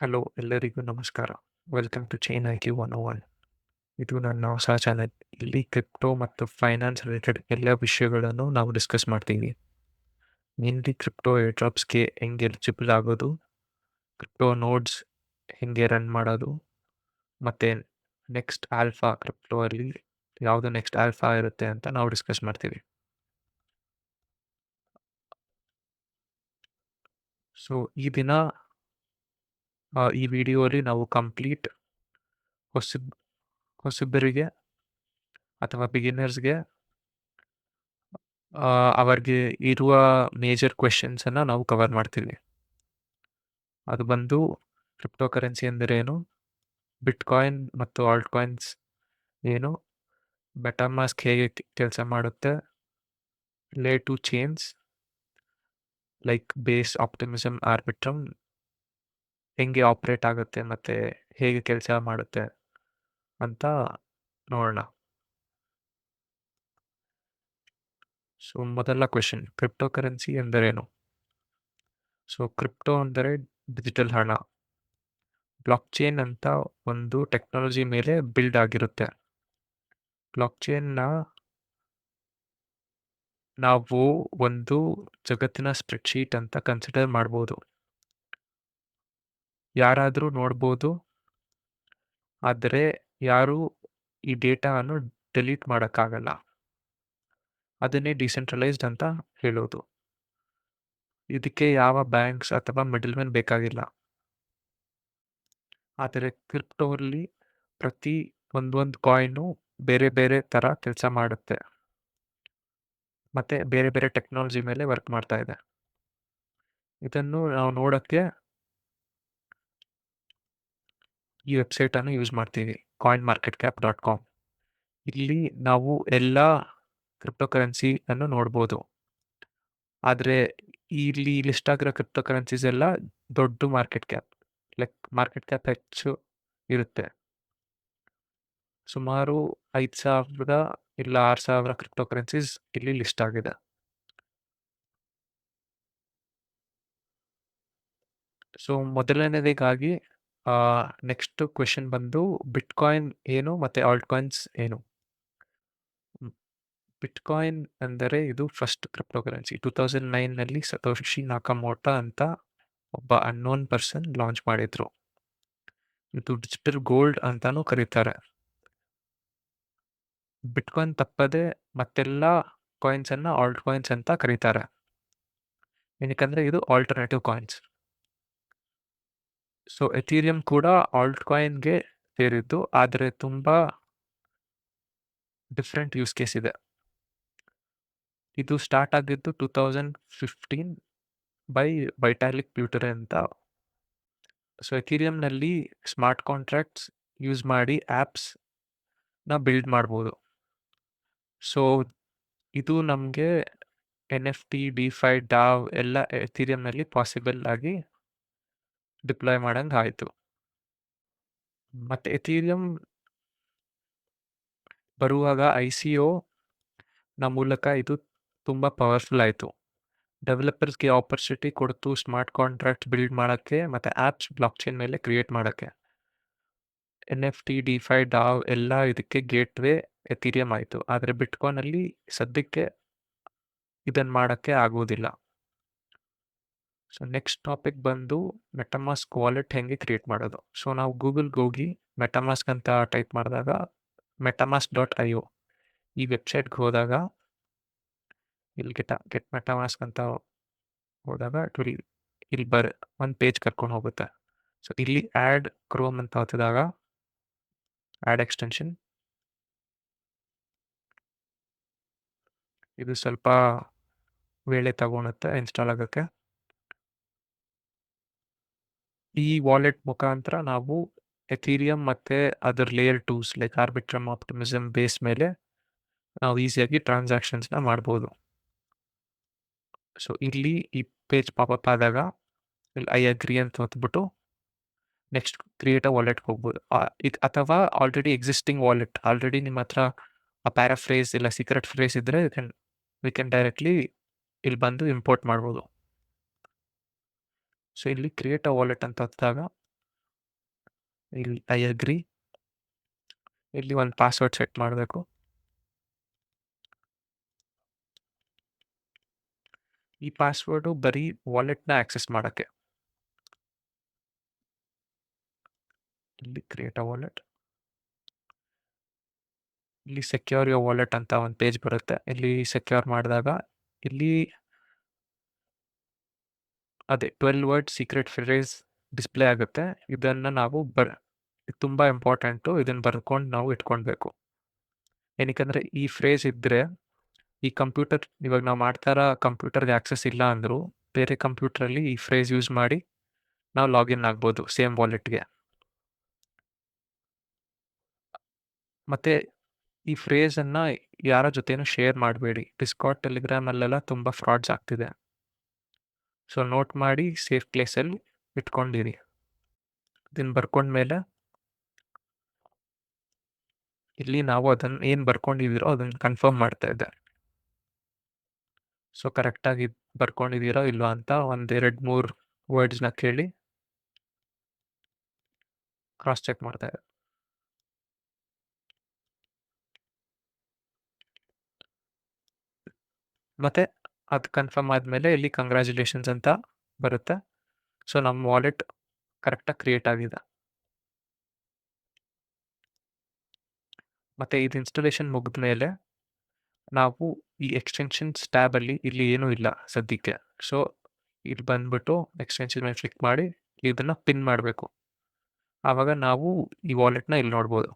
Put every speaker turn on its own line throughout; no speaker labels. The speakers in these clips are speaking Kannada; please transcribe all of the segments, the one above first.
ಹಲೋ ಎಲ್ಲರಿಗೂ ನಮಸ್ಕಾರ. Welcome to chain IQ 101. ಇದು ನನ್ನ ಹೊಸ ಚಾನೆಲ್. ಇಲ್ಲಿ ಕ್ರಿಪ್ಟೋ ಮತ್ತು ಫೈನಾನ್ಸ್ ರಿಲೇಟೆಡ್ ಎಲ್ಲ ವಿಷಯಗಳನ್ನು ನಾವು ಡಿಸ್ಕಸ್ ಮಾಡ್ತೀವಿ. ಮೇನ್ಲಿ ಕ್ರಿಪ್ಟೋ ಏರ್ ಡ್ರಾಪ್ಸ್ಗೆ ಹೆಂಗೆ ಎಲಿಜಿಬಲ್ ಆಗೋದು, ಕ್ರಿಪ್ಟೋ ನೋಡ್ಸ್ ಹೆಂಗೆ ರನ್ ಮಾಡೋದು, ಮತ್ತು ನೆಕ್ಸ್ಟ್ ಆಲ್ಫಾ ಕ್ರಿಪ್ಟೋ ಅಲ್ಲಿ ಯಾವುದು ನೆಕ್ಸ್ಟ್ ಆಲ್ಫಾ ಇರುತ್ತೆ ಅಂತ ನಾವು ಡಿಸ್ಕಸ್ ಮಾಡ್ತೀವಿ. ಸೊ ಈ ದಿನ ಈ ವಿಡಿಯೋಲಿ ನಾವು ಕಂಪ್ಲೀಟ್ ಹೊಸಬರಿಗೆ ಅಥವಾ ಬಿಗಿನರ್ಸ್ಗೆ ಅವ್ರಿಗೆ ಇರುವ ಮೇಜರ್ ಕ್ವೆಶನ್ಸನ್ನು ನಾವು ಕವರ್ ಮಾಡ್ತೀವಿ. ಅದು ಬಂದು ಕ್ರಿಪ್ಟೋ ಕರೆನ್ಸಿ ಎಂದರೇನು, ಬಿಟ್ಕಾಯಿನ್ ಮತ್ತು ಆಲ್ಟ್ ಕಾಯಿನ್ಸ್ ಏನು, ಮೆಟಾಮಾಸ್ಕ್ ಹೇಗೆ ಕೆಲಸ ಮಾಡುತ್ತೆ, layer 2 chains like base, Optimism, Arbitrum ಹೆಂಗೆ ಆಪ್ರೇಟ್ ಆಗುತ್ತೆ ಮತ್ತು ಹೇಗೆ ಕೆಲಸ ಮಾಡುತ್ತೆ ಅಂತ ನೋಡೋಣ. ಸೊ ಮೊದಲ ಕ್ವೆಶನ್, ಕ್ರಿಪ್ಟೋ ಕರೆನ್ಸಿ ಎಂದರೇನು? ಸೊ ಕ್ರಿಪ್ಟೋ ಅಂದರೆ ಡಿಜಿಟಲ್ ಹಣ. ಬ್ಲಾಕ್ ಚೈನ್ ಅಂತ ಒಂದು ಟೆಕ್ನಾಲಜಿ ಮೇಲೆ ಬಿಲ್ಡ್ ಆಗಿರುತ್ತೆ. ಬ್ಲಾಕ್ ಚೈನ್ನ ನಾವು ಒಂದು ಜಗತ್ತಿನ ಸ್ಪ್ರೆಡ್ಶೀಟ್ ಅಂತ ಕನ್ಸಿಡರ್ ಮಾಡ್ಬೋದು. ಯಾರಾದರೂ ನೋಡ್ಬೋದು, ಆದರೆ ಯಾರೂ ಈ ಡೇಟಾವನ್ನು ಡಿಲೀಟ್ ಮಾಡೋಕ್ಕಾಗಲ್ಲ. ಅದನ್ನೇ ಡಿಸೆಂಟ್ರಲೈಸ್ಡ್ ಅಂತ ಹೇಳೋದು. ಇದಕ್ಕೆ ಯಾವ ಬ್ಯಾಂಕ್ಸ್ ಅಥವಾ ಮಿಡಲ್ ಮ್ಯಾನ್ ಬೇಕಾಗಿಲ್ಲ. ಆದರೆ ಕ್ರಿಪ್ಟೋಲ್ಲಿ ಪ್ರತಿ ಒಂದೊಂದು ಕಾಯಿನು ಬೇರೆ ಬೇರೆ ಥರ ಕೆಲಸ ಮಾಡುತ್ತೆ ಮತ್ತು ಬೇರೆ ಬೇರೆ ಟೆಕ್ನಾಲಜಿ ಮೇಲೆ ವರ್ಕ್ ಮಾಡ್ತಾ ಇದೆ. ಇದನ್ನು ನಾವು ನೋಡೋಕ್ಕೆ ಈ ವೆಬ್ಸೈಟನ್ನು ಯೂಸ್ ಮಾಡ್ತೀವಿ, coinmarketcap.com. ಇಲ್ಲಿ ನಾವು ಎಲ್ಲ ಕ್ರಿಪ್ಟೋ ಕರೆನ್ಸಿಯನ್ನು ನೋಡ್ಬೋದು. ಆದರೆ ಇಲ್ಲಿ ಲಿಸ್ಟ್ ಆಗಿರೋ ಕ್ರಿಪ್ಟೋ ಕರೆನ್ಸೀಸ್ ಎಲ್ಲ ದೊಡ್ಡ market cap, like market cap ಹೆಚ್ಚು ಇರುತ್ತೆ. ಸುಮಾರು 5,000 ಇಲ್ಲ 6,000 ಕ್ರಿಪ್ಟೋ ಕರೆನ್ಸೀಸ್ ಇಲ್ಲಿ ಲಿಸ್ಟ್ ಆಗಿದೆ. ಸೊ ಮೊದಲನೇದಾಗಿ ನೆಕ್ಸ್ಟ್ ಕ್ವೆಶನ್ ಬಂದು ಬಿಟ್ಕಾಯಿನ್ ಏನು ಮತ್ತು ಆಲ್ಟ್ ಕಾಯಿನ್ಸ್ ಏನು? ಬಿಟ್ಕಾಯಿನ್ ಅಂದರೆ ಇದು ಫಸ್ಟ್ ಕ್ರಿಪ್ಟೋ ಕರೆನ್ಸಿ. 2009ನಲ್ಲಿ ಸತೋಶಿ ನಾಕಮೋಟೋ ಅಂತ ಒಬ್ಬ ಅನ್ನೋನ್ ಪರ್ಸನ್ ಲಾಂಚ್ ಮಾಡಿದ್ರು. ಇದು ಡಿಜಿಟಲ್ ಗೋಲ್ಡ್ ಅಂತಾನೂ ಕರೀತಾರೆ. ಬಿಟ್ಕಾಯಿನ್ ತಪ್ಪದೆ ಮತ್ತೆಲ್ಲ ಕಾಯಿನ್ಸನ್ನು ಆಲ್ಟ್ ಕಾಯಿನ್ಸ್ ಅಂತ ಕರೀತಾರೆ. ಏನಕ್ಕಂದರೆ ಇದು ಆಲ್ಟರ್ನೇಟಿವ್ ಕಾಯಿನ್ಸ್. ಸೊ ಎಥೀರಿಯಂ ಕೂಡ ಆಲ್ಟ್ ಕಾಯಿನ್ಗೆ ಸೇರಿದ್ದು, ಆದರೆ ತುಂಬ ಡಿಫ್ರೆಂಟ್ ಯೂಸ್ ಕೇಸ್ ಇದೆ. ಇದು ಸ್ಟಾರ್ಟ್ ಆಗಿದ್ದು 2015 ಬೈ ವೈಟಾಲಿಕ್ ಬ್ಯೂಟರೆ ಅಂತ. ಸೊ ಎಥೀರಿಯಂನಲ್ಲಿ ಸ್ಮಾರ್ಟ್ ಕಾಂಟ್ರಾಕ್ಟ್ಸ್ ಯೂಸ್ ಮಾಡಿ ಆ್ಯಪ್ಸ್ನ ಬಿಲ್ಡ್ ಮಾಡ್ಬೋದು. ಸೊ ಇದು ನಮಗೆ NFT, ಡಿಫೈ, ಡಾವ್ ಎಲ್ಲ ಎಥೀರಿಯಂನಲ್ಲಿ ಪಾಸಿಬಲ್ ಆಗಿ ಡಿಪ್ಲಾಯ್ ಮಾಡಂಗೆ ಆಯಿತು. ಮತ್ತು ಎಥೀರಿಯಂ ಬರುವಾಗ ICOನ ಮೂಲಕ ಇದು ತುಂಬ ಪವರ್ಫುಲ್ ಆಯಿತು. ಡೆವಲಪರ್ಸ್ಗೆ ಆಪರ್ಚುನಿಟಿ ಕೊಡ್ತು ಸ್ಮಾರ್ಟ್ ಕಾಂಟ್ರಾಕ್ಟ್ ಬಿಲ್ಡ್ ಮಾಡೋಕ್ಕೆ ಮತ್ತು ಆ್ಯಪ್ಸ್ ಬ್ಲಾಕ್ ಚೈನ್ ಮೇಲೆ ಕ್ರಿಯೇಟ್ ಮಾಡೋಕ್ಕೆ. NFT, ಡಿಫೈ, ಡಾವ್ ಎಲ್ಲ ಇದಕ್ಕೆ ಗೇಟ್ವೇ ಎಥೀರಿಯಂ ಆಯಿತು. ಆದರೆ ಬಿಟ್ಕಾಯಿನಲ್ಲಿ ಸದ್ಯಕ್ಕೆ ಇದನ್ನು ಮಾಡೋಕ್ಕೆ ಆಗೋದಿಲ್ಲ. ಸೊ ನೆಕ್ಸ್ಟ್ ಟಾಪಿಕ್ ಬಂದು ಮೆಟಾಮಾಸ್ಕ್ ವಾಲೆಟ್ ಹೆಂಗೆ ಕ್ರಿಯೇಟ್ ಮಾಡೋದು. ಸೊ ನಾವು ಗೂಗಲ್ಗೆ ಹೋಗಿ ಮೆಟಾಮಾಸ್ಕ್ ಅಂತ ಟೈಪ್ ಮಾಡಿದಾಗ metamask.io ಈ ವೆಬ್ಸೈಟ್ಗೆ ಹೋದಾಗ ಇಲ್ಲಿ ಗೆಟ್ ಮೆಟಾಮಾಸ್ಕ್ ಅಂತ ಹೋದಾಗ ಇಲ್ಲಿ ಒಂದು ಪೇಜ್ ಕರ್ಕೊಂಡು ಹೋಗುತ್ತೆ. ಸೊ ಇಲ್ಲಿ ಆ್ಯಡ್ ಕ್ರೋಮ್ ಅಂತ ಹೊತ್ತಿದಾಗ ಆ್ಯಡ್ ಎಕ್ಸ್ಟೆನ್ಷನ್, ಇದು ಸ್ವಲ್ಪ ವೇಳೆ ತಗೊಳುತ್ತೆ ಇನ್ಸ್ಟಾಲ್ ಆಗೋಕ್ಕೆ. ಈ ವಾಲೆಟ್ ಮುಖಾಂತರ ನಾವು ಎಥೀರಿಯಂ ಮತ್ತು ಅದರ layer 2s like Arbitrum, Optimism base ಮೇಲೆ ನಾವು ಈಸಿಯಾಗಿ ಟ್ರಾನ್ಸಾಕ್ಷನ್ಸ್ನ ಮಾಡ್ಬೋದು. ಸೊ ಇಲ್ಲಿ ಈ ಪೇಜ್ ಪಾಪಪ್ ಆದಾಗ ಇಲ್ಲಿ ಐ ಅಗ್ರಿ ಅಂತ ಹೊತ್ಬಿಟ್ಟು ನೆಕ್ಸ್ಟ್ ಕ್ರಿಯೇಟ್ ಅ ವಾಲೆಟ್ಗೆ ಹೋಗ್ಬೋದು. ಅಥವಾ ಆಲ್ರೆಡಿ ಎಕ್ಸಿಸ್ಟಿಂಗ್ ವಾಲೆಟ್, ಆಲ್ರೆಡಿ ನಿಮ್ಮ ಹತ್ರ ಆ ಪ್ಯಾರಾಫ್ರೇಸ್ ಇಲ್ಲ ಸೀಕ್ರೆಟ್ ಫ್ರೇಸ್ ಇದ್ದರೆ ವಿ ಕ್ಯಾನ್ ಡೈರೆಕ್ಟ್ಲಿ ಇಲ್ಲಿ ಬಂದು ಇಂಪೋರ್ಟ್ ಮಾಡ್ಬೋದು. ಸೊ ಇಲ್ಲಿ ಕ್ರಿಯೇಟ್ ಅ ವಾಲೆಟ್ ಅಂತ ಹೊತ್ತಾಗ ಇಲ್ಲಿ ಐ ಅಗ್ರಿ. ಇಲ್ಲಿ ಒಂದು ಪಾಸ್ವರ್ಡ್ ಸೆಟ್ ಮಾಡಬೇಕು. ಈ ಪಾಸ್ವರ್ಡು ಬರೀ ವಾಲೆಟ್ನ ಆಕ್ಸೆಸ್ ಮಾಡೋಕ್ಕೆ. ಇಲ್ಲಿ ಕ್ರಿಯೇಟ್ ಅ ವಾಲೆಟ್. ಇಲ್ಲಿ ಸೆಕ್ಯೂರ್ ಯುವರ್ ವಾಲೆಟ್ ಅಂತ ಒಂದು ಪೇಜ್ ಬರುತ್ತೆ. ಇಲ್ಲಿ ಸೆಕ್ಯೂರ್ ಮಾಡಿದಾಗ ಇಲ್ಲಿ ಅದೇ 12 ವರ್ಡ್ ಸೀಕ್ರೆಟ್ ಫ್ರೇಸ್ ಡಿಸ್ಪ್ಲೇ ಆಗುತ್ತೆ. ಇದನ್ನು ನಾವು ತುಂಬ ಇಂಪಾರ್ಟೆಂಟು. ಇದನ್ನು ಬರ್ಕೊಂಡು ನಾವು ಇಟ್ಕೊಳ್ಬೇಕು. ಏನಕ್ಕಂದರೆ ಈ ಫ್ರೇಸ್ ಇದ್ದರೆ ಈ ಕಂಪ್ಯೂಟರ್ ಇವಾಗ ನಾವು ಮಾಡ್ತಾ ಇರೋ ಕಂಪ್ಯೂಟರ್ಗೆ ಆಕ್ಸೆಸ್ ಇಲ್ಲ ಅಂದರೂ ಬೇರೆ ಕಂಪ್ಯೂಟ್ರಲ್ಲಿ ಈ ಫ್ರೇಸ್ ಯೂಸ್ ಮಾಡಿ ನಾವು ಲಾಗಿನ್ ಆಗ್ಬೋದು ಸೇಮ್ ವಾಲೆಟ್ಗೆ. ಮತ್ತು ಈ ಫ್ರೇಸನ್ನು ಯಾರ ಜೊತೆನೂ ಶೇರ್ ಮಾಡಬೇಡಿ. ಡಿಸ್ಕಾರ್ಡ್, ಟೆಲಿಗ್ರಾಮಲ್ಲೆಲ್ಲ ತುಂಬ ಫ್ರಾಡ್ಸ್ ಆಗ್ತಿದೆ. ಸೊ ನೋಟ್ ಮಾಡಿ ಸೇಫ್ ಪ್ಲೇಸಲ್ಲಿ ಇಟ್ಕೊಂಡಿರಿ. ಇದನ್ನು ಬರ್ಕೊಂಡ್ಮೇಲೆ ಇಲ್ಲಿ ನಾವು ಅದನ್ನು ಏನು ಬರ್ಕೊಂಡಿದ್ದೀರೋ ಅದನ್ನು ಕನ್ಫರ್ಮ್ ಮಾಡ್ತಾ ಇದ್ದೆ. ಸೊ ಕರೆಕ್ಟಾಗಿ ಬರ್ಕೊಂಡಿದ್ದೀರೋ ಇಲ್ವಾ ಅಂತ 1-2-3 ವರ್ಡ್ಸ್ನ ಕೇಳಿ ಕ್ರಾಸ್ ಚೆಕ್ ಮಾಡ್ತಾ ಇದ್ದೆ. ಮತ್ತು ಅದು ಕನ್ಫರ್ಮ್ ಆದಮೇಲೆ ಇಲ್ಲಿ ಕಂಗ್ರ್ಯಾಚುಲೇಷನ್ಸ್ ಅಂತ ಬರುತ್ತೆ. ಸೊ ನಮ್ಮ ವಾಲೆಟ್ ಕರೆಕ್ಟಾಗಿ ಕ್ರಿಯೇಟ್ ಆಗಿದೆ. ಮತ್ತು ಇದು ಇನ್ಸ್ಟಾಲೇಷನ್ ಮುಗಿದ ಮೇಲೆ ನಾವು ಈ ಎಕ್ಸ್ಟೆನ್ಷನ್ಸ್ ಟ್ಯಾಬಲ್ಲಿ ಇಲ್ಲಿ ಏನೂ ಇಲ್ಲ ಸದ್ಯಕ್ಕೆ. ಸೊ ಇಲ್ಲಿ ಬಂದ್ಬಿಟ್ಟು ಎಕ್ಸ್ಟೆನ್ಷನ್ ಮೇಲೆ ಕ್ಲಿಕ್ ಮಾಡಿ ಇದನ್ನು ಪಿನ್ ಮಾಡಬೇಕು. ಆವಾಗ ನಾವು ಈ ವಾಲೆಟ್ನ ಇಲ್ಲಿ ನೋಡ್ಬೋದು.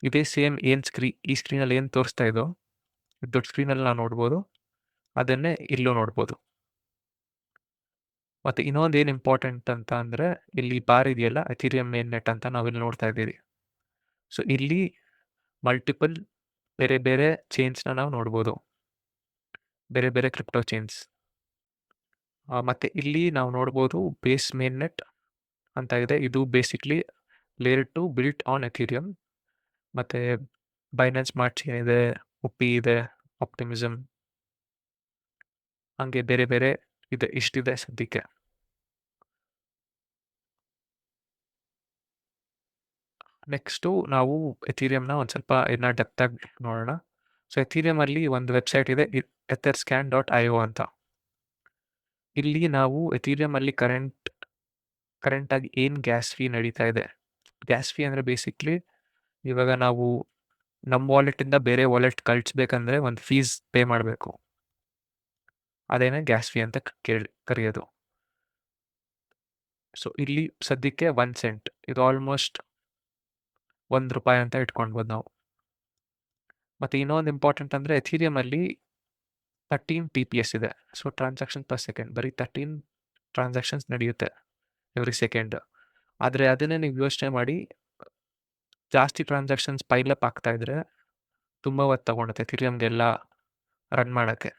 ಇದೇ ಸೇಮ್ ಏನು ಈ ಸ್ಕ್ರೀನಲ್ಲಿ ಏನು ತೋರಿಸ್ತಾ ಇದೋ ದೊಡ್ಡ ಸ್ಕ್ರೀನಲ್ಲಿ ನಾವು ನೋಡ್ಬೋದು. ಅದನ್ನೇ ಇಲ್ಲೂ ನೋಡ್ಬೋದು. ಮತ್ತು ಇನ್ನೊಂದು ಏನು ಇಂಪಾರ್ಟೆಂಟ್ ಅಂತ ಅಂದರೆ ಇಲ್ಲಿ ಬಾರ್ ಇದೆಯಲ್ಲ, ಎಥೀರಿಯಂ ಮೇನ್ ನೆಟ್ ಅಂತ ನಾವಿಲ್ಲಿ ನೋಡ್ತಾ ಇದ್ದೀವಿ. ಸೊ ಇಲ್ಲಿ ಮಲ್ಟಿಪಲ್ ಬೇರೆ ಬೇರೆ ಚೈನ್ಸ್ನ ನಾವು ನೋಡ್ಬೋದು, ಬೇರೆ ಬೇರೆ ಕ್ರಿಪ್ಟೋ ಚೈನ್ಸ್. ಮತ್ತು ಇಲ್ಲಿ ನಾವು ನೋಡ್ಬೋದು ಬೇಸ್ ಮೇನ್ ನೆಟ್ ಅಂತ ಇದೆ. ಇದು ಬೇಸಿಕ್ಲಿ ಲೇಯರ್ 2 ಬಿಲ್ಟ್ ಆನ್ ಎಥೀರಿಯಂ. ಮತ್ತು ಬೈನಾನ್ಸ್ ಸ್ಮಾರ್ಟ್ ಚೈನ್ ಇದೆ, ಉಪ್ಪಿ ಇದೆ, ಆಪ್ಟಿಮಿಸಮ್, ಹಂಗೆ ಬೇರೆ ಬೇರೆ ಇದೆ. ಇಷ್ಟಿದೆ ಸದ್ಯಕ್ಕೆ. ನೆಕ್ಸ್ಟು ನಾವು ಎಥೀರಿಯಂನ ಒಂದು ಸ್ವಲ್ಪ ಇನ್ನೂ ಡೆಪ್ತಾಗಿ ನೋಡೋಣ. ಸೊ ಎಥೀರಿಯಮಲ್ಲಿ ಒಂದು ವೆಬ್ಸೈಟ್ ಇದೆ, etherscan.io ಅಂತ. ಇಲ್ಲಿ ನಾವು ಎಥೀರಿಯಮಲ್ಲಿ ಕರೆಂಟಾಗಿ ಏನು ಗ್ಯಾಸ್ ಫೀ ನಡೀತಾ ಇದೆ. ಗ್ಯಾಸ್ ಫೀ ಅಂದರೆ ಬೇಸಿಕ್ಲಿ ಇವಾಗ ನಾವು ನಮ್ಮ ವಾಲೆಟಿಂದ ಬೇರೆ ವಾಲೆಟ್ ಕಳಿಸ್ಬೇಕಂದ್ರೆ ಒಂದು ಫೀಸ್ ಪೇ ಮಾಡಬೇಕು. ಅದೇನೇ ಗ್ಯಾಸ್ ಫೀ ಅಂತ ಕರೆಯೋದು. ಸೊ ಇಲ್ಲಿ ಸದ್ಯಕ್ಕೆ 1 ಸೆಂಟ್, ಇದು ಆಲ್ಮೋಸ್ಟ್ ₹1 ಅಂತ ಇಟ್ಕೊಳ್ಬೋದು ನಾವು. ಮತ್ತು ಇನ್ನೊಂದು ಇಂಪಾರ್ಟೆಂಟ್ ಅಂದರೆ ಎಥೀರಿಯಮಲ್ಲಿ 13 TPS ಇದೆ. ಸೊ ಟ್ರಾನ್ಸಾಕ್ಷನ್ ಪರ್ ಸೆಕೆಂಡ್, ಬರೀ 13 ಟ್ರಾನ್ಸಾಕ್ಷನ್ಸ್ ನಡೆಯುತ್ತೆ ಎವ್ರಿ ಸೆಕೆಂಡ್. ಆದರೆ ಅದನ್ನೇ ನೀವು ಯೋಚನೆ ಮಾಡಿ, ಜಾಸ್ತಿ ಟ್ರಾನ್ಸಾಕ್ಷನ್ಸ್ ಪೈಲಪ್ ಆಗ್ತಾ ಇದ್ರೆ ತುಂಬ ಹೊತ್ತು ತಗೊಳುತ್ತೆ ಎಥೀರಿಯಮ್ಗೆಲ್ಲ ರನ್ ಮಾಡೋಕ್ಕೆ.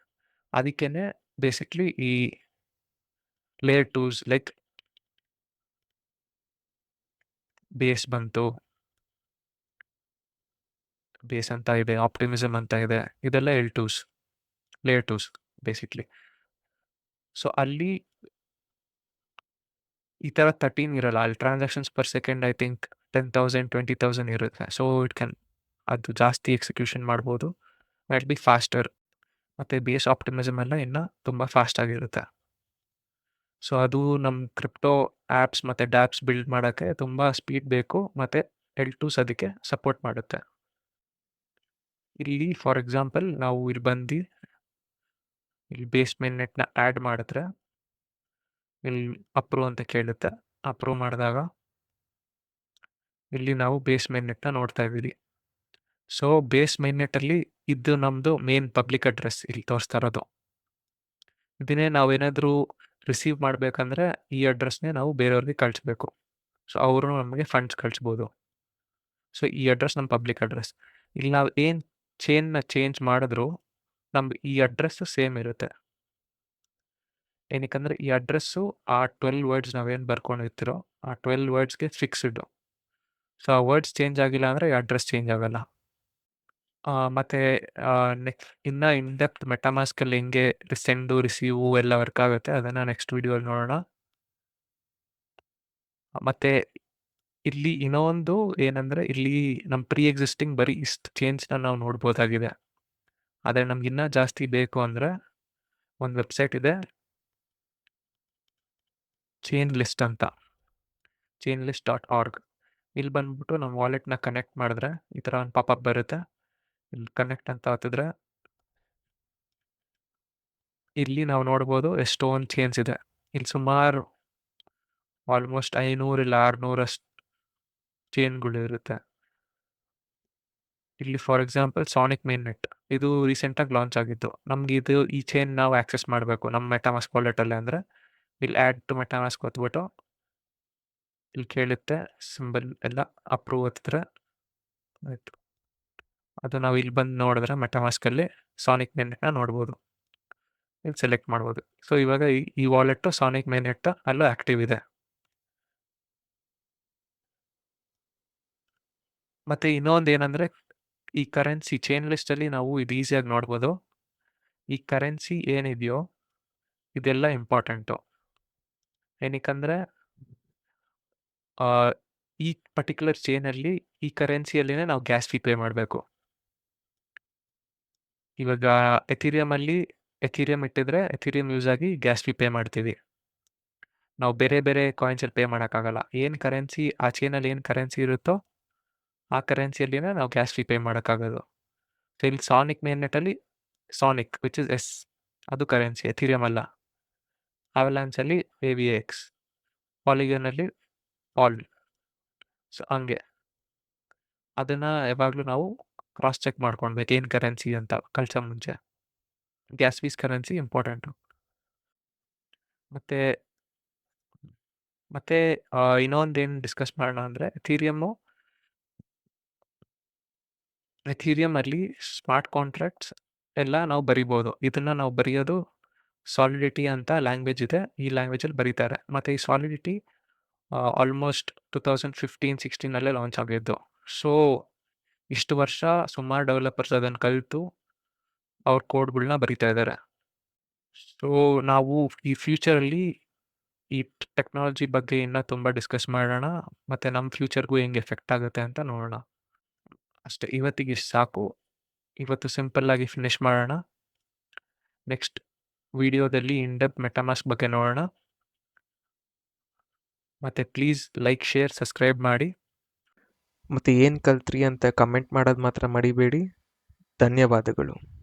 ಅದಕ್ಕೇ ಬೇಸಿಕ್ಲಿ ಈ ಲೇಯರ್ 2s ಲೈಕ್ ಬೇಸ್ ಬಂತು, ಬೇಸ್ ಅಂತ ಇದೆ, ಆಪ್ಟಿಮಿಸಮ್ ಅಂತ ಇದೆ, ಇದೆಲ್ಲ ಲೇಯರ್ 2s ಬೇಸಿಕ್ಲಿ. ಸೊ ಅಲ್ಲಿ ಈ ಥರ 13 ಇರಲ್ಲ. ಅಲ್ಲಿ transactions per second I think 10,000 20,000 ಇರುತ್ತೆ. ಸೊ ಅದು ಜಾಸ್ತಿ ಎಕ್ಸಿಕ್ಯೂಷನ್ ಮಾಡ್ಬೋದು, ಮ್ಯಾಟ್ ಬಿ ಫಾಸ್ಟರ್. ಮತ್ತು ಬೇಸ್ ಆಪ್ಟಿಮಿಸಮ್ ಎಲ್ಲ ಇನ್ನೂ ತುಂಬ ಫಾಸ್ಟಾಗಿರುತ್ತೆ. ಸೊ ಅದು ನಮ್ಮ ಕ್ರಿಪ್ಟೋ ಆ್ಯಪ್ಸ್ ಮತ್ತು ಡ್ಯಾಪ್ಸ್ ಬಿಲ್ಡ್ ಮಾಡೋಕ್ಕೆ ತುಂಬ ಸ್ಪೀಡ್ ಬೇಕು, ಮತ್ತು L2s ಅದಕ್ಕೆ ಸಪೋರ್ಟ್ ಮಾಡುತ್ತೆ. ಇಲ್ಲಿ ಫಾರ್ ಎಕ್ಸಾಂಪಲ್ ನಾವು ಇಲ್ಲಿ ಬಂದು ಇಲ್ಲಿ ಬೇಸ್ ಮೇನ್ ನೆಟ್ನ ಆ್ಯಡ್ ಮಾಡಿದ್ರೆ ಇಲ್ಲಿ ಅಪ್ರೂವ್ ಅಂತ ಕೇಳುತ್ತೆ. ಅಪ್ರೂವ್ ಮಾಡಿದಾಗ ಇಲ್ಲಿ ನಾವು ಬೇಸ್ ಮೇನ್ ನೆಟ್ನ ನೋಡ್ತಾ ಇದ್ದೀವಿ. ಸೊ ಬೇಸ್ ಮೇನ್ ನೆಟ್ಟಲ್ಲಿ ಇದು ನಮ್ಮದು ಮೇನ್ ಪಬ್ಲಿಕ್ ಅಡ್ರೆಸ್ ಇಲ್ಲಿ ತೋರಿಸ್ತಾ ಇರೋದು. ಇದನ್ನೇ ನಾವೇನಾದರೂ ರಿಸೀವ್ ಮಾಡಬೇಕಂದ್ರೆ ಈ ಅಡ್ರೆಸ್ನೇ ನಾವು ಬೇರೆಯವ್ರಿಗೆ ಕಳಿಸ್ಬೇಕು. ಸೊ ಅವರು ನಮಗೆ ಫಂಡ್ಸ್ ಕಳಿಸ್ಬೋದು. ಸೊ ಈ ಅಡ್ರೆಸ್ ನಮ್ಮ ಪಬ್ಲಿಕ್ ಅಡ್ರೆಸ್. ಇಲ್ಲಿ ನಾವು ಏನು ಚೈನ್ನ ಚೇಂಜ್ ಮಾಡಿದ್ರು ನಮ್ಮ ಈ ಅಡ್ರೆಸ್ಸು ಸೇಮ್ ಇರುತ್ತೆ. ಏನಕ್ಕಂದರೆ ಈ ಅಡ್ರೆಸ್ಸು ಆ 12 ವರ್ಡ್ಸ್ ನಾವೇನು ಬರ್ಕೊಂಡಿರ್ತೀರೋ ಆ 12 ವರ್ಡ್ಸ್ಗೆ ಫಿಕ್ಸ್ಡು. ಸೊ ಆ ವರ್ಡ್ಸ್ ಚೇಂಜ್ ಆಗಿಲ್ಲ ಅಂದರೆ ಈ ಅಡ್ರೆಸ್ ಚೇಂಜ್ ಆಗಲ್ಲ. ಮತ್ತು ನೆಕ್ಸ್ಟ್ ಇನ್ನೂ ಇನ್ ಡೆಪ್ತ್ ಮೆಟಾಮಾಸ್ಕಲ್ಲಿ ಹೆಂಗೆ ಸೆಂಡು, ರಿಸೀವು ಎಲ್ಲ ವರ್ಕ್ ಆಗುತ್ತೆ ಅದನ್ನು ನೆಕ್ಸ್ಟ್ ವೀಡಿಯೋಲಿ ನೋಡೋಣ. ಮತ್ತು ಇಲ್ಲಿ ಇನ್ನೂ ಒಂದು ಏನಂದ್ರೆ, ಇಲ್ಲಿ ನಮ್ಮ ಪ್ರೀ ಎಕ್ಸಿಸ್ಟಿಂಗ್ ಬರೀ ಇಷ್ಟು ಚೇಂಜ್‌ನ ನಾವು ನೋಡ್ಬೋದಾಗಿದೆ. ಆದರೆ ನಮ್ಗಿನ್ನ ಜಾಸ್ತಿ ಬೇಕು ಅಂದ್ರೆ ಒಂದು ವೆಬ್ಸೈಟ್ ಇದೆ ಚೈನ್ ಲಿಸ್ಟ್ ಅಂತ. chainlist.org. ಇಲ್ಲಿ ಬಂದ್ಬಿಟ್ಟು ನಮ್ಮ ವಾಲೆಟ್‌ನ ಕನೆಕ್ಟ್ ಮಾಡಿದ್ರೆ ಈ ಥರ ಒಂದು ಪಾಪಪ್ ಬರುತ್ತೆ. ಇಲ್ಲಿ ಕನೆಕ್ಟ್ ಅಂತ ಒತ್ತಿದ್ರೆ ಇಲ್ಲಿ ನಾವು ನೋಡ್ಬೋದು ಎಷ್ಟೊಂದು ಚೇನ್ಸ್ ಇದೆ. ಇಲ್ಲಿ ಸುಮಾರು ಆಲ್ಮೋಸ್ಟ್ 500 ಇಲ್ಲ 600 ಚೇನ್‌ಗಳಿರುತ್ತೆ. ಇಲ್ಲಿ ಫಾರ್ ಎಕ್ಸಾಂಪಲ್ ಸಾನಿಕ್ ಮೇನ್‌ನೆಟ್ ಇದು ರೀಸೆಂಟಾಗಿ ಲಾಂಚ್ ಆಗಿತ್ತು. ನಮ್ಗೆ ಈ ಚೈನ್ ನಾವು ಆಕ್ಸೆಸ್ ಮಾಡಬೇಕು ನಮ್ಮ ಮೆಟಾಮಾಸ್ಕ್ ವಾಲೆಟಲ್ಲಿ ಅಂದರೆ ಇಲ್ಲಿ ಆ್ಯಡ್ ಟು ಮೆಟಾಮಾಸ್ಕ್ ಒತ್ಬಿಟ್ಟು ಇಲ್ಲಿ ಕೇಳುತ್ತೆ ಸಿಂಬಲ್ ಎಲ್ಲ ಅಪ್ರೂವ್ ಒತ್ತಿದ್ರೆ ಆಯಿತು. ಅದು ನಾವು ಇಲ್ಲಿ ಬಂದು ನೋಡಿದ್ರೆ ಮೆಟಾಮಾಸ್ಕಲ್ಲಿ ಸಾನಿಕ್ ಮೇನ್‌ನೆಟ್‌ನ ನೋಡ್ಬೋದು. ಇಲ್ಲಿ ಸೆಲೆಕ್ಟ್ ಮಾಡ್ಬೋದು. ಸೊ ಇವಾಗ ಈ ವಾಲೆಟ್ಟು ಸಾನಿಕ್ ಮೇನ್‌ನೆಟ್ ಅಲ್ಲೂ ಆಕ್ಟಿವ್ ಇದೆ. ಮತ್ತು ಇನ್ನೊಂದು ಏನಂದರೆ ಈ ಕರೆನ್ಸಿ ಚೈನ್ ಲಿಸ್ಟಲ್ಲಿ ನಾವು ಇದು ಈಸಿಯಾಗಿ ನೋಡ್ಬೋದು. ಈ ಕರೆನ್ಸಿ ಏನಿದೆಯೋ ಇದೆಲ್ಲ ಇಂಪಾರ್ಟೆಂಟು. ಏನಕ್ಕಂದರೆ ಈ ಪರ್ಟಿಕ್ಯುಲರ್ ಚೈನಲ್ಲಿ ಈ ಕರೆನ್ಸಿಯಲ್ಲಿನೇ ನಾವು ಗ್ಯಾಸ್ ಫೀ ಪೇ ಮಾಡಬೇಕು. ಇವಾಗ ಎಥೀರಿಯಮಲ್ಲಿ ಎಥೀರಿಯಮ್ ಇಟ್ಟಿದ್ರೆ ಎಥೀರಿಯಮ್ ಯೂಸ್ ಆಗಿ ಗ್ಯಾಸ್ ಫೀ ಪೇ ಮಾಡ್ತೀವಿ. ನಾವು ಬೇರೆ ಬೇರೆ ಕಾಯಿನ್ಸಲ್ಲಿ ಪೇ ಮಾಡೋಕ್ಕಾಗಲ್ಲ. ಏನು ಕರೆನ್ಸಿ ಆ ಚೈನಲ್ಲಿ ಏನು ಕರೆನ್ಸಿ ಇರುತ್ತೋ ಆ ಕರೆನ್ಸಿಯಲ್ಲಿನೇ ನಾವು ಗ್ಯಾಸ್ ಫೀ ಪೇ ಮಾಡೋಕ್ಕಾಗೋದು. ಸೊ ಇಲ್ಲಿ ಸಾನಿಕ್ ಮೇನ್‌ನೆಟ್ಟಲ್ಲಿ ಸಾನಿಕ್ ವಿಚ್ ಇಸ್ ಎಸ್ ಅದು ಕರೆನ್ಸಿ, ಎಥೀರಿಯಮ್ ಅಲ್ಲ. ಅವಲಾಂಚಲ್ಲಿ AVAX, ಪಾಲಿಗನಲ್ಲಿ ಪಾಲ್. ಸೊ ಹಂಗೆ ಅದನ್ನು ಯಾವಾಗಲೂ ನಾವು ಕ್ರಾಸ್ ಚೆಕ್ ಮಾಡ್ಕೊಳ್ಬೇಕು ಏನು ಕರೆನ್ಸಿ ಅಂತ ಕಳ್ಸೋ ಮುಂಚೆ. Gas fees currency important. ಮತ್ತು ಮತ್ತು ಇನ್ನೊಂದೇನು ಡಿಸ್ಕಸ್ ಮಾಡೋಣ ಅಂದರೆ ಎಥೀರಿಯಮಲ್ಲಿ ಸ್ಮಾರ್ಟ್ ಕಾಂಟ್ರಾಕ್ಟ್ಸ್ ಎಲ್ಲ ನಾವು ಬರಿಬೋದು. ಇದನ್ನು ನಾವು ಬರೆಯೋದು ಸಾಲಿಡಿಟಿ ಅಂತ ಲ್ಯಾಂಗ್ವೇಜ್ ಇದೆ. ಈ ಲ್ಯಾಂಗ್ವೇಜಲ್ಲಿ ಬರೀತಾರೆ. ಮತ್ತು ಈ ಸಾಲಿಡಿಟಿ ಆಲ್ಮೋಸ್ಟ್ 2015-16 ಲಾಂಚ್ ಆಗಿದ್ದು. ಸೊ ಇಷ್ಟು ವರ್ಷ ಸುಮಾರು ಡೆವಲಪರ್ಸ್ ಅದನ್ನು ಕಲಿತು ಅವ್ರ ಕೋಡ್ಗಳನ್ನ ಬರಿತಾ ಇದ್ದಾರೆ. ಸೊ ನಾವು ಈ ಫ್ಯೂಚರಲ್ಲಿ ಈ ಟೆಕ್ನಾಲಜಿ ಬಗ್ಗೆ ಇನ್ನೂ ತುಂಬ ಡಿಸ್ಕಸ್ ಮಾಡೋಣ. ಮತ್ತು ನಮ್ಮ ಫ್ಯೂಚರ್ಗೂ ಹೆಂಗೆ ಎಫೆಕ್ಟ್ ಆಗುತ್ತೆ ಅಂತ ನೋಡೋಣ. ಅಷ್ಟೇ, ಇವತ್ತಿಗೆ ಇಷ್ಟು ಸಾಕು. ಇವತ್ತು ಸಿಂಪಲ್ಲಾಗಿ ಫಿನಿಷ್ ಮಾಡೋಣ. ನೆಕ್ಸ್ಟ್ ವಿಡಿಯೋದಲ್ಲಿ ಇನ್ ಡೆಪ್ತ್ ಮೆಟಾಮಾಸ್ಕ್ ಬಗ್ಗೆ ನೋಡೋಣ. ಮತ್ತು ಪ್ಲೀಸ್ ಲೈಕ್, ಶೇರ್, ಸಬ್ಸ್ಕ್ರೈಬ್ ಮಾಡಿ.
ಮತ್ತು ಏನು ಕಲ್ತ್ರಿ ಅಂತ ಕಮೆಂಟ್ ಮಾಡೋದು ಮಾತ್ರ ಮರಿಬೇಡಿ. ಧನ್ಯವಾದಗಳು.